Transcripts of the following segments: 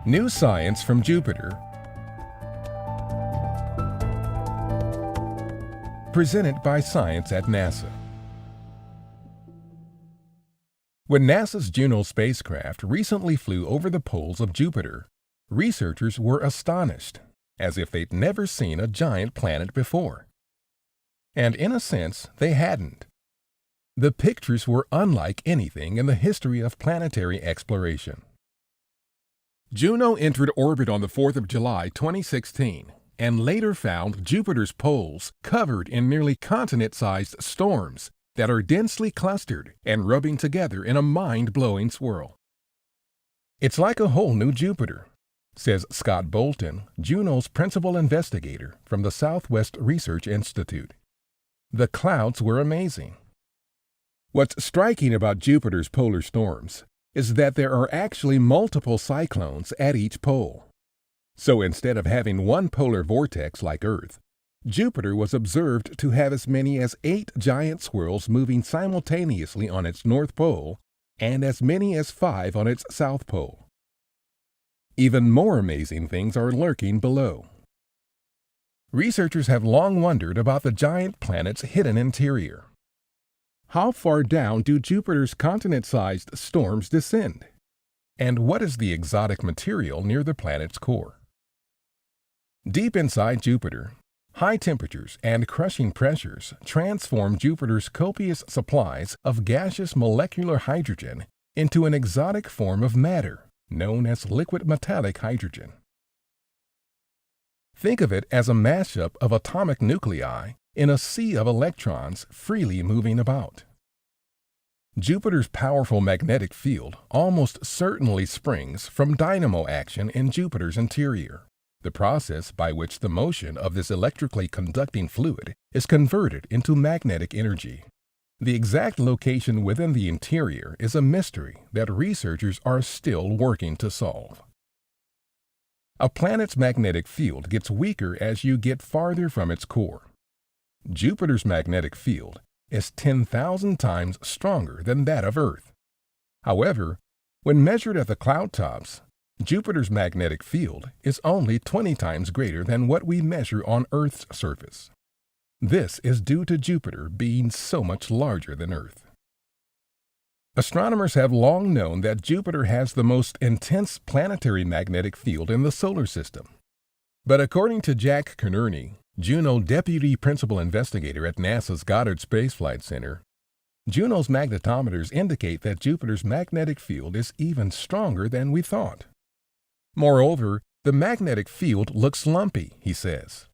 New science from Jupiter. Presented by Science at NASA. When NASA's Juno spacecraft recently flew over the poles of Jupiter, researchers were astonished, as if they'd never seen a giant planet before. And in a sense, they hadn't. The pictures were unlike anything in the history of planetary exploration. Juno entered orbit on the 4th of July 2016 and later found Jupiter's poles covered in nearly continent-sized storms that are densely clustered and rubbing together in a mind-blowing swirl. It's like a whole new Jupiter, says Scott Bolton, Juno's principal investigator from the Southwest Research Institute. The clouds were amazing. What's striking about Jupiter's polar storms is that there are actually multiple cyclones at each pole. So instead of having one polar vortex like Earth, Jupiter was observed to have as many as 8 giant swirls moving simultaneously on its north pole and as many as 5 on its south pole. Even more amazing things are lurking below. Researchers have long wondered about the giant planet's hidden interior. How far down do Jupiter's continent-sized storms descend? And what is the exotic material near the planet's core? Deep inside Jupiter, high temperatures and crushing pressures transform Jupiter's copious supplies of gaseous molecular hydrogen into an exotic form of matter known as liquid metallic hydrogen. Think of it as a mashup of atomic nuclei in a sea of electrons freely moving about. Jupiter's powerful magnetic field almost certainly springs from dynamo action in Jupiter's interior, the process by which the motion of this electrically conducting fluid is converted into magnetic energy. The exact location within the interior is a mystery that researchers are still working to solve. A planet's magnetic field gets weaker as you get farther from its core. Jupiter's magnetic field is 10,000 times stronger than that of Earth. However, when measured at the cloud tops, Jupiter's magnetic field is only 20 times greater than what we measure on Earth's surface. This is due to Jupiter being so much larger than Earth. Astronomers have long known that Jupiter has the most intense planetary magnetic field in the solar system. But according to Jack Kernerney, Juno Deputy Principal Investigator at NASA's Goddard Space Flight Center, Juno's magnetometers indicate that Jupiter's magnetic field is even stronger than we thought. Moreover, the magnetic field looks lumpy, he says.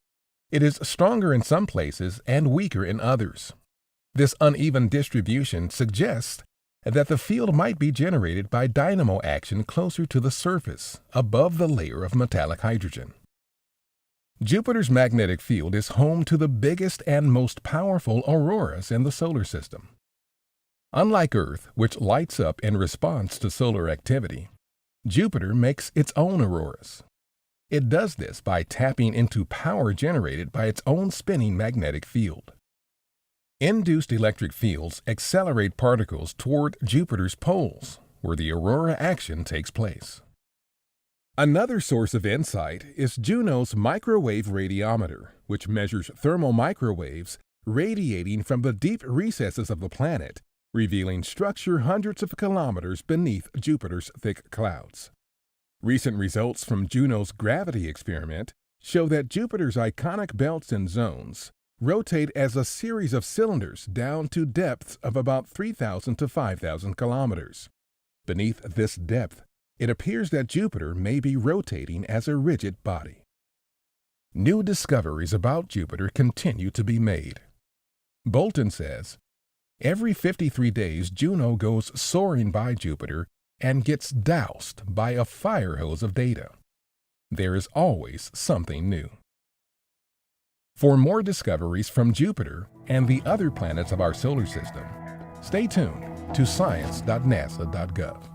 It is stronger in some places and weaker in others. This uneven distribution suggests that the field might be generated by dynamo action closer to the surface, above the layer of metallic hydrogen. Jupiter's magnetic field is home to the biggest and most powerful auroras in the solar system. Unlike Earth, which lights up in response to solar activity, Jupiter makes its own auroras. It does this by tapping into power generated by its own spinning magnetic field. Induced electric fields accelerate particles toward Jupiter's poles, where the aurora action takes place. Another source of insight is Juno's microwave radiometer, which measures thermal microwaves radiating from the deep recesses of the planet, revealing structure hundreds of kilometers beneath Jupiter's thick clouds. Recent results from Juno's gravity experiment show that Jupiter's iconic belts and zones rotate as a series of cylinders down to depths of about 3,000 to 5,000 kilometers. Beneath this depth, it appears that Jupiter may be rotating as a rigid body. New discoveries about Jupiter continue to be made. Bolton says, every 53 days Juno goes soaring by Jupiter and gets doused by a fire hose of data. There is always something new. For more discoveries from Jupiter and the other planets of our solar system, stay tuned to science.nasa.gov.